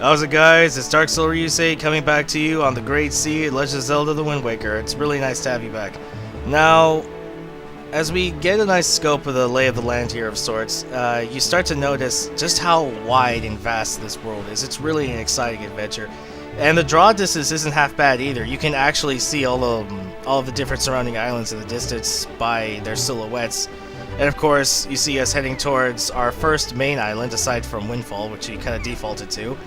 How's it, guys? It's Darksoul Ryusei coming back to you on the Great Sea, Legend of Zelda: The Wind Waker. It's really nice to have you back. Now, as we get a nice scope of the lay of the land here of sorts, you start to notice just how wide and vast this world is. It's really an exciting adventure. And the draw distance isn't half bad either. You can actually see all of the different surrounding islands in the distance by their silhouettes. And of course, you see us heading towards our first main island, aside from Windfall, which we kind of defaulted to.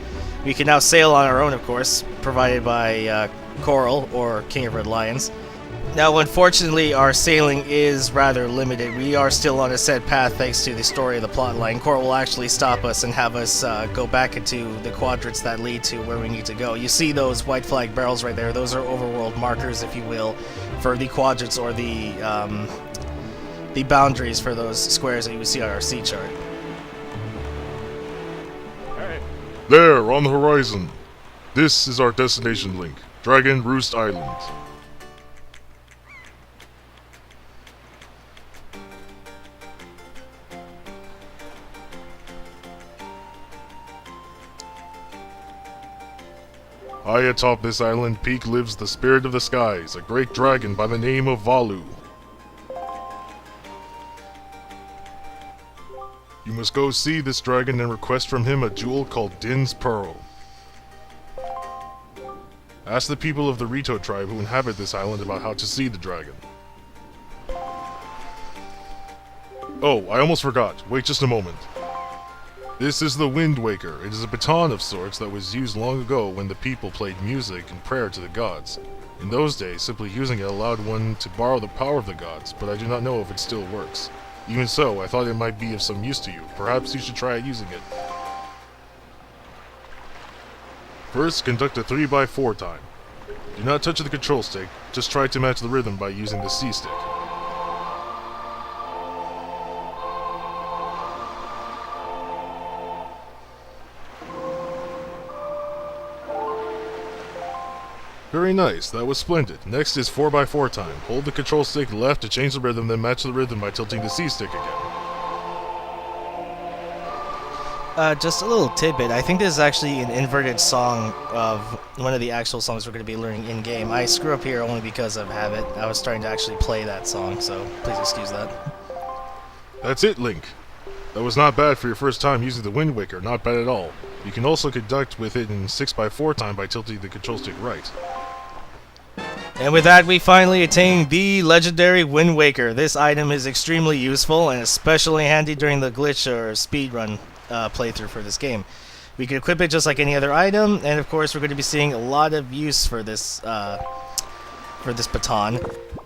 We can now sail on our own, of course, provided by KORL, or King of Red Lions. Now, unfortunately, our sailing is rather limited. We are still on a set path thanks to the story of the plotline. KORL will actually stop us and have us go back into the quadrants that lead to where we need to go. You see those white flag barrels right there. Those are overworld markers, if you will, for the quadrants or the boundaries for those squares that you see on our sea chart. There, on the horizon. This is our destination, Link. Dragon Roost Island. High atop this island peak lives the Spirit of the Skies, a great dragon by the name of Valu. You must go see this dragon and request from him a jewel called Din's Pearl. Ask the people of the Rito tribe who inhabit this island about how to see the dragon. Oh, I almost forgot. Wait just a moment. This is the Wind Waker. It is a baton of sorts that was used long ago when the people played music and prayer to the gods. In those days, simply using it allowed one to borrow the power of the gods, but I do not know if it still works. Even so, I thought it might be of some use to you. Perhaps you should try using it. First, conduct a 3x4 time. Do not touch the control stick, just try to match the rhythm by using the C stick. Very nice, that was splendid. Next is 4x4 time. Hold the control stick left to change the rhythm, then match the rhythm by tilting the C stick again. Just a little tidbit. I think this is actually an inverted song of one of the actual songs we're going to be learning in-game. I screw up here only because of habit. I was starting to actually play that song, so please excuse that. That's it, Link. That was not bad for your first time using the Wind Waker, not bad at all. You can also conduct with it in 6x4 time by tilting the control stick right. And with that, we finally attain the legendary Wind Waker. This item is extremely useful and especially handy during the glitch or speedrun playthrough for this game. We can equip it just like any other item, and of course we're going to be seeing a lot of use for this baton.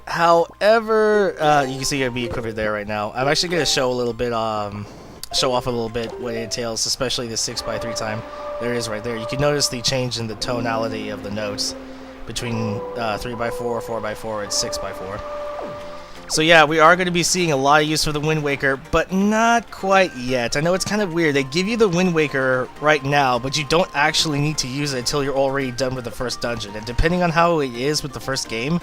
However, you can see it be equipped there right now. I'm actually going to show off a little bit what it entails, especially the 6x3 time. There it is right there. You can notice the change in the tonality of the notes between 3x4, 4x4, and 6x4. So yeah, we are going to be seeing a lot of use for the Wind Waker, but not quite yet. I know it's kind of weird. They give you the Wind Waker right now, but you don't actually need to use it until you're already done with the first dungeon. And depending on how it is with the first game,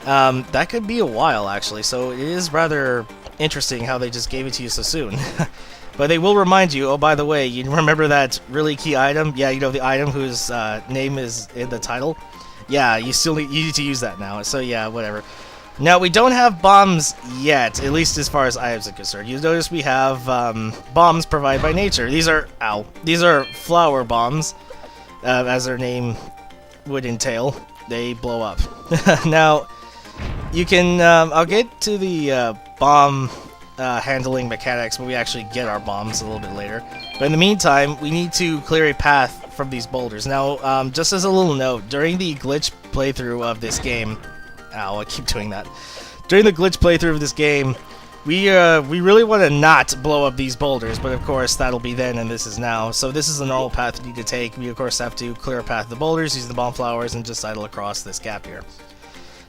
that could be a while actually. So it is rather interesting how they just gave it to you so soon. But they will remind you, oh, by the way, you remember that really key item? Yeah, you know, the item whose name is in the title? Yeah, you need to use that now. So yeah, whatever. Now, we don't have bombs yet, at least as far as items are concerned. You notice we have bombs provided by nature. These are flower bombs, as their name would entail. They blow up. Now, you can, I'll get to the bomb handling mechanics when we actually get our bombs a little bit later. But in the meantime, we need to clear a path from these boulders. Now, just as a little note, during the glitch playthrough of this game, ow, I keep doing that. During the glitch playthrough of this game, we really want to not blow up these boulders, but of course that'll be then and this is now. So this is the normal path you need to take. We of course have to clear a path of the boulders, use the bomb flowers, and just sidle across this gap here.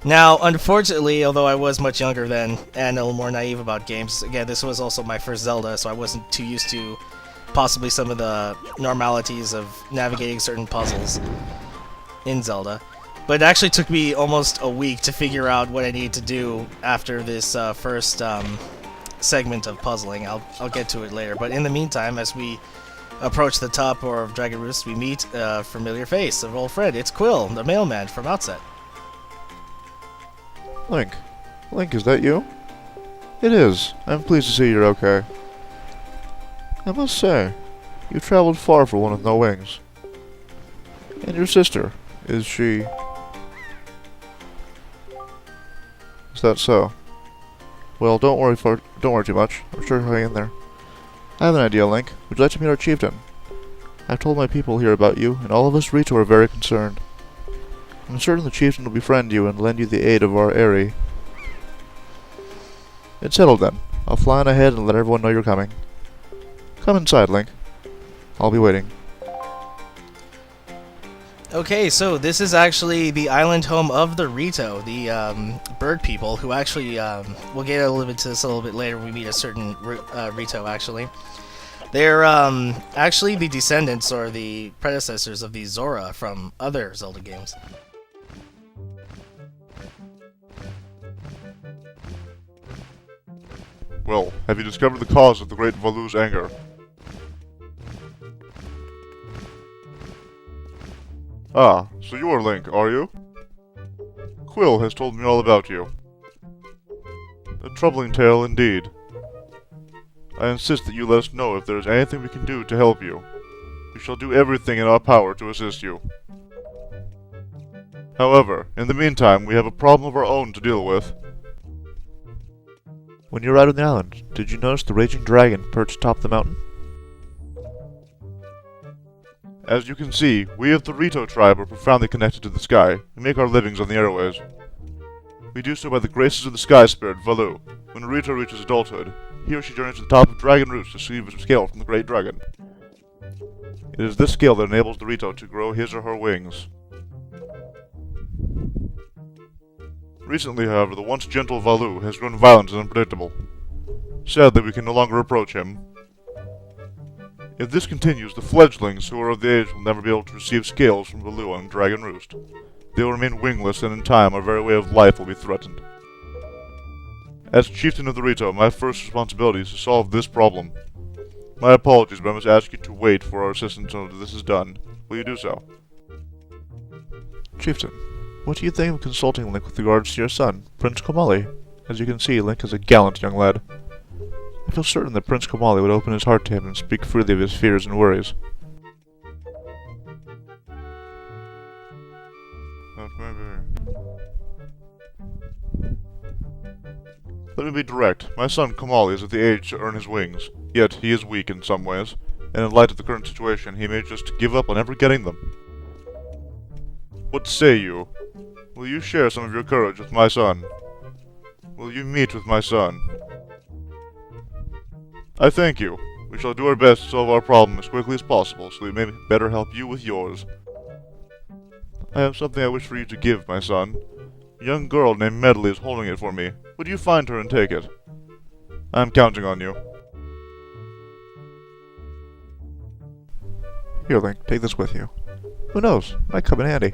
Now, unfortunately, although I was much younger then and a little more naive about games, again, this was also my first Zelda, so I wasn't too used to possibly some of the normalities of navigating certain puzzles in Zelda. But it actually took me almost a week to figure out what I needed to do after this first segment of puzzling. I'll get to it later. But in the meantime, as we Approach the top of Dragon Roost, we meet a familiar face, an old friend. It's Quill, the mailman from Outset. Link. Link, is that you? It is. I'm pleased to see you're okay. I must say, you traveled far for one with no wings. And your sister, is she... Is that so? Well, don't worry too much. I'm sure he'll hang in there. I have an idea, Link. Would you like to meet our chieftain? I've told my people here about you, and all of us Rito are very concerned. I'm certain the chieftain will befriend you and lend you the aid of our Aerie. It's settled then. I'll fly on ahead and let everyone know you're coming. Come inside, Link. I'll be waiting. Okay, so this is actually the island home of the Rito, the bird people, who actually, we'll get a little bit to this a little bit later when we meet a certain Rito, actually. They're actually the descendants or the predecessors of the Zora from other Zelda games. Well, have you discovered the cause of the great Valu's anger? Ah, so you are Link, are you? Quill has told me all about you. A troubling tale indeed. I insist that you let us know if there is anything we can do to help you. We shall do everything in our power to assist you. However, in the meantime, we have a problem of our own to deal with. When you were out on the island, did you notice the raging dragon perched atop the mountain? As you can see, we of the Rito tribe are profoundly connected to the sky, and make our livings on the airways. We do so by the graces of the sky spirit, Valu. When Rito reaches adulthood, he or she journeys to the top of Dragon Roost to receive a scale from the Great Dragon. It is this scale that enables the Rito to grow his or her wings. Recently, however, the once gentle Valu has grown violent and unpredictable. Sadly, we can no longer approach him. If this continues, the fledglings who are of the age will never be able to receive scales from Valu on Dragon Roost. They will remain wingless, and in time our very way of life will be threatened. As Chieftain of the Rito, my first responsibility is to solve this problem. My apologies, but I must ask you to wait for our assistance until this is done. Will you do so? Chieftain, what do you think of consulting Link with regards to your son, Prince Komali? As you can see, Link is a gallant young lad. I feel certain that Prince Komali would open his heart to him and speak freely of his fears and worries. Let me be direct. My son Komali is at the age to earn his wings, yet he is weak in some ways, and in light of the current situation, he may just give up on ever getting them. What say you? Will you share some of your courage with my son? Will you meet with my son? I thank you. We shall do our best to solve our problem as quickly as possible, so we may better help you with yours. I have something I wish for you to give, my son. A young girl named Medli is holding it for me. Would you find her and take it? I'm counting on you. Here, Link, take this with you. Who knows? Might come in handy.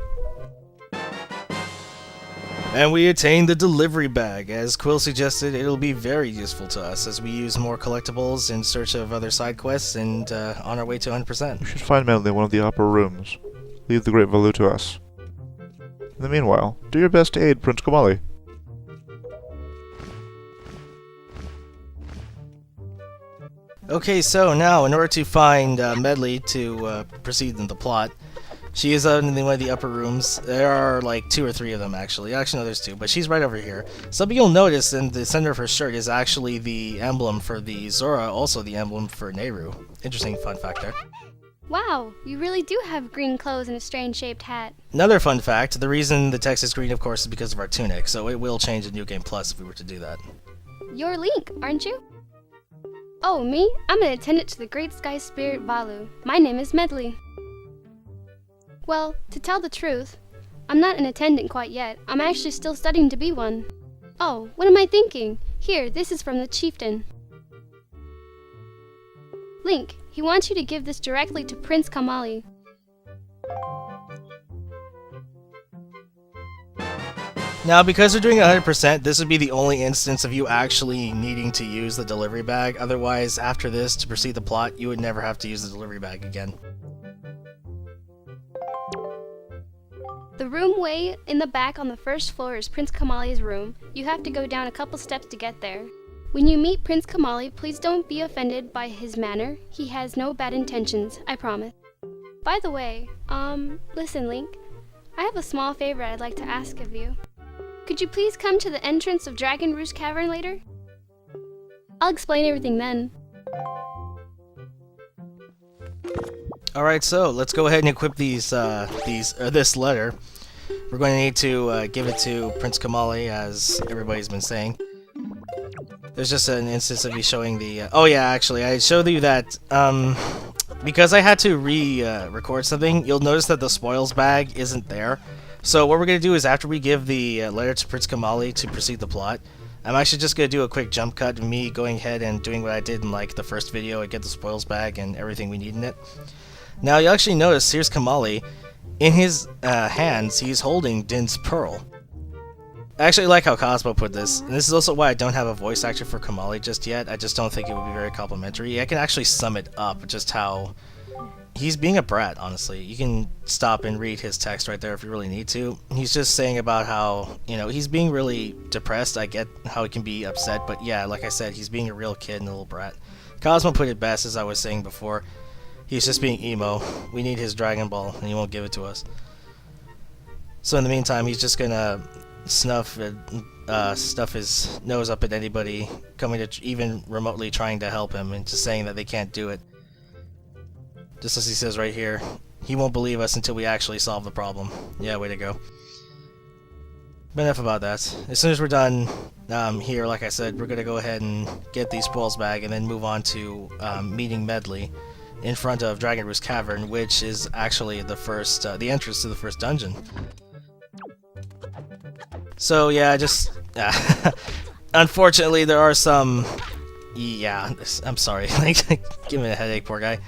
And we attain the delivery bag. As Quill suggested, it'll be very useful to us as we use more collectibles in search of other side quests and on our way to 100%. We should find Medli in one of the upper rooms. Leave the Great Valu to us. In the meanwhile, do your best to aid Prince Komali. Okay, so now, in order to find Medli to proceed in the plot, she is in one of the upper rooms. There are like 2 or 3 of them, actually. Actually, no, there's 2, but she's right over here. Something you'll notice in the center of her shirt is actually the emblem for the Zora, also the emblem for Nehru. Interesting fun fact there. Wow, you really do have green clothes and a strange-shaped hat. Another fun fact, the reason the text is green, of course, is because of our tunic, so it will change in New Game Plus if we were to do that. You're Link, aren't you? Oh, me? I'm an attendant to the Great Sky Spirit Valu. My name is Medli. Well, to tell the truth, I'm not an attendant quite yet. I'm actually still studying to be one. Oh, what am I thinking? Here, this is from the Chieftain. Link, he wants you to give this directly to Prince Komali. Now, because we're doing 100%, this would be the only instance of you actually needing to use the delivery bag. Otherwise, after this, to proceed the plot, you would never have to use the delivery bag again. The room way in the back on the first floor is Prince Kamali's room. You have to go down a couple steps to get there. When you meet Prince Kamali, please don't be offended by his manner. He has no bad intentions, I promise. By the way, listen, Link. I have a small favor I'd like to ask of you. Could you please come to the entrance of Dragon Roost Cavern later? I'll explain everything then. Alright, so let's go ahead and equip this letter. We're going to need to give it to Prince Kamali, as everybody's been saying. There's just an instance of me showing the... oh yeah, actually, I showed you that... because I had to record something, you'll notice that the spoils bag isn't there. So what we're going to do is after we give the letter to Prince Kamali to proceed the plot, I'm actually just going to do a quick jump cut of me going ahead and doing what I did in like the first video and get the spoils bag and everything we need in it. Now you'll actually notice, here's Kamali. In his hands, he's holding Din's Pearl. I actually like how Cosmo put this, and this is also why I don't have a voice actor for Kamali just yet. I just don't think it would be very complimentary. I can actually sum it up, just how he's being a brat, honestly. You can stop and read his text right there if you really need to. He's just saying about how, you know, he's being really depressed. I get how he can be upset, but yeah, like I said, he's being a real kid and a little brat. Cosmo put it best, as I was saying before. He's just being emo. We need his Dragon Ball, and he won't give it to us. So in the meantime, he's just gonna stuff his nose up at anybody coming to even remotely trying to help him, and just saying that they can't do it. Just as he says right here, he won't believe us until we actually solve the problem. Yeah, way to go. But enough about that. As soon as we're done here, like I said, we're gonna go ahead and get the spoils bag and then move on to meeting Medli in front of Dragon Roost Cavern, which is actually the first, the entrance to the first dungeon. So yeah, just unfortunately there are some. Yeah, I'm sorry. Like, give me a headache, poor guy.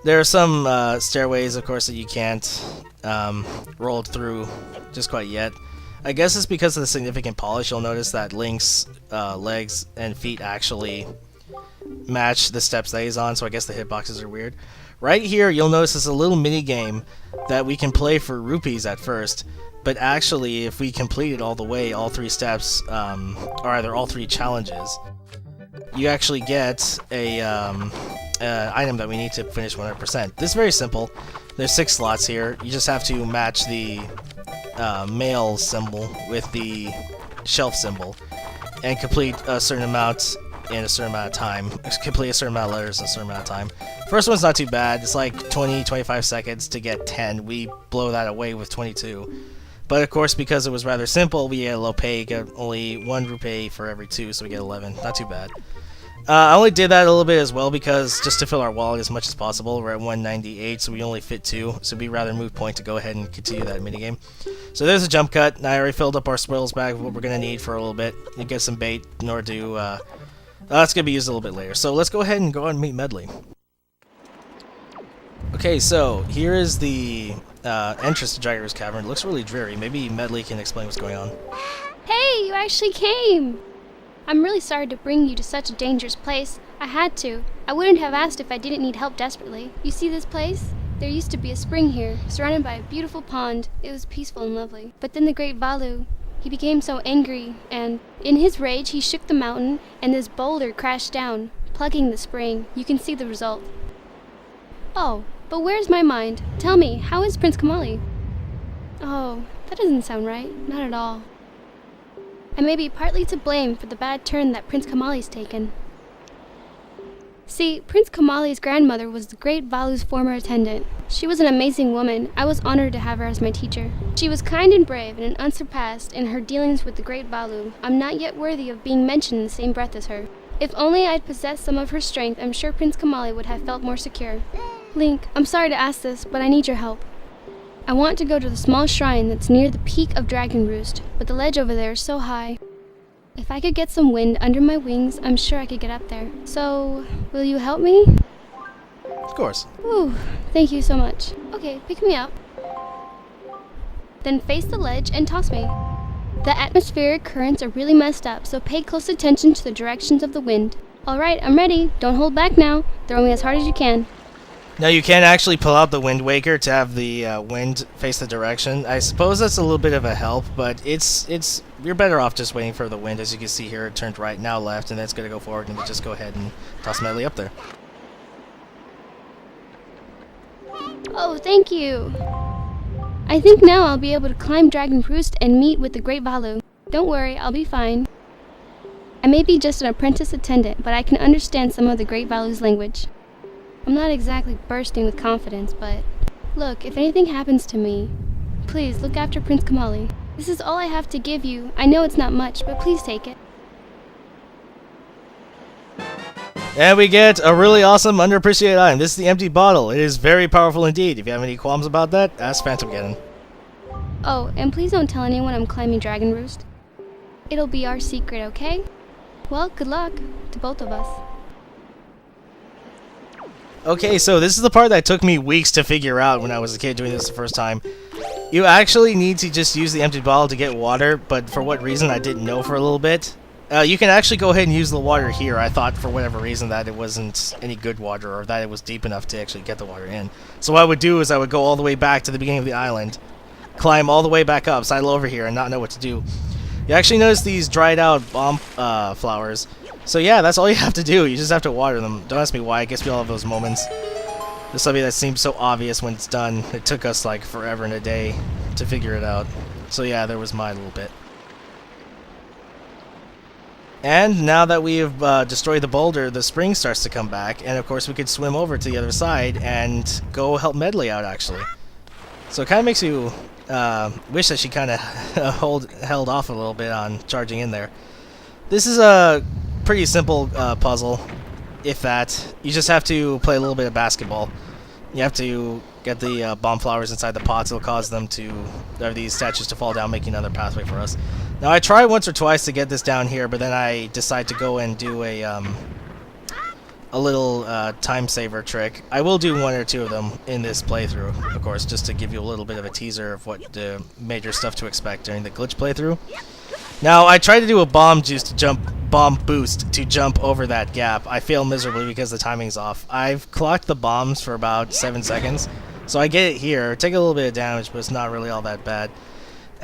There are some stairways, of course, that you can't roll through just quite yet. I guess it's because of the significant polish. You'll notice that Link's legs and feet actually match the steps that he's on, so I guess the hitboxes are weird. Right here, you'll notice there's a little mini game that we can play for rupees at first, but actually, if we complete it all the way, all three steps, or either all three challenges, you actually get a item that we need to finish 100%. This is very simple. There's 6 slots here. You just have to match the mail symbol with the shelf symbol and complete a certain amount in a certain amount of time. Complete a certain amount of letters in a certain amount of time. First one's not too bad. It's like 20-25 seconds to get 10. We blow that away with 22. But of course, because it was rather simple, we get a low pay, get only 1 rupee for every 2, so we get 11. Not too bad. I only did that a little bit as well because just to fill our wallet as much as possible. We're at 198, so we only fit 2, so it'd be rather moot point to go ahead and continue that minigame. So there's a jump cut, and I already filled up our spoils bag of what we're going to need for a little bit, and get some bait in order to, that's going to be used a little bit later. So let's go ahead and go and meet Medli. Okay, so here is the entrance to Dragon Roost Cavern. It looks really dreary. Maybe Medli can explain what's going on. Hey, you actually came! I'm really sorry to bring you to such a dangerous place. I had to. I wouldn't have asked if I didn't need help desperately. You see this place? There used to be a spring here, surrounded by a beautiful pond. It was peaceful and lovely. But then the great Valu, he became so angry, and in his rage he shook the mountain, and this boulder crashed down, plugging the spring. You can see the result. Oh, but where's my mind? Tell me, how is Prince Kamali? Oh, that doesn't sound right. Not at all. I may be partly to blame for the bad turn that Prince Kamali's taken. See, Prince Kamali's grandmother was the great Valu's former attendant. She was an amazing woman. I was honored to have her as my teacher. She was kind and brave and unsurpassed in her dealings with the great Valu. I'm not yet worthy of being mentioned in the same breath as her. If only I'd possessed some of her strength, I'm sure Prince Kamali would have felt more secure. Link, I'm sorry to ask this, but I need your help. I want to go to the small shrine that's near the peak of Dragon Roost, but the ledge over there is so high. If I could get some wind under my wings, I'm sure I could get up there. So, will you help me? Of course. Ooh, thank you so much. Okay, pick me up. Then face the ledge and toss me. The atmospheric currents are really messed up, so pay close attention to the directions of the wind. Alright, I'm ready. Don't hold back now. Throw me as hard as you can. Now you can actually pull out the Wind Waker to have the wind face the direction. I suppose that's a little bit of a help, but you're better off just waiting for the wind. As you can see here, it turned right, now left, and then it's going to go forward, and we just go ahead and toss Medli up there. Oh, thank you. I think now I'll be able to climb Dragon Roost and meet with the Great Valu. Don't worry, I'll be fine. I may be just an apprentice attendant, but I can understand some of the Great Valu's language. I'm not exactly bursting with confidence, but look, if anything happens to me, please look after Prince Kamali. This is all I have to give you. I know it's not much, but please take it. And we get a really awesome underappreciated item. This is the empty bottle. It is very powerful indeed. If you have any qualms about that, ask Phantom Ganon. Oh, and please don't tell anyone I'm climbing Dragon Roost. It'll be our secret, okay? Well, good luck to both of us. Okay, so this is the part that took me weeks to figure out when I was a kid doing this the first time. You actually need to just use the empty bottle to get water, but for what reason I didn't know for a little bit. You can actually go ahead and use the water here. I thought for whatever reason that it wasn't any good water or that it was deep enough to actually get the water in. So what I would do is I would go all the way back to the beginning of the island, climb all the way back up, sidle over here, and not know what to do. You actually notice these dried out bomb flowers. So yeah, that's all you have to do. You just have to water them. Don't ask me why. It gets me all of those moments. There's something that seems so obvious when it's done. It took us like forever and a day to figure it out. So yeah, there was my little bit. And now that we have destroyed the boulder, the spring starts to come back, and of course we could swim over to the other side and go help Medli out, actually. So it kind of makes you wish that she kind of held off a little bit on charging in there. This is a pretty simple puzzle, if that. You just have to play a little bit of basketball. You have to get the bomb flowers inside the pots. It'll cause them to, or these statues to fall down, making another pathway for us. Now I tried once or twice to get this down here, but then I decide to go and do a little time saver trick. I will do one or two of them in this playthrough, of course, just to give you a little bit of a teaser of what the major stuff to expect during the glitch playthrough. Now I tried to do a bomb boost to jump over that gap. I fail miserably because the timing's off. I've clocked the bombs for about 7 seconds, so I get it here. Take a little bit of damage, but it's not really all that bad.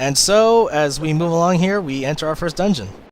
And so, as we move along here, we enter our first dungeon.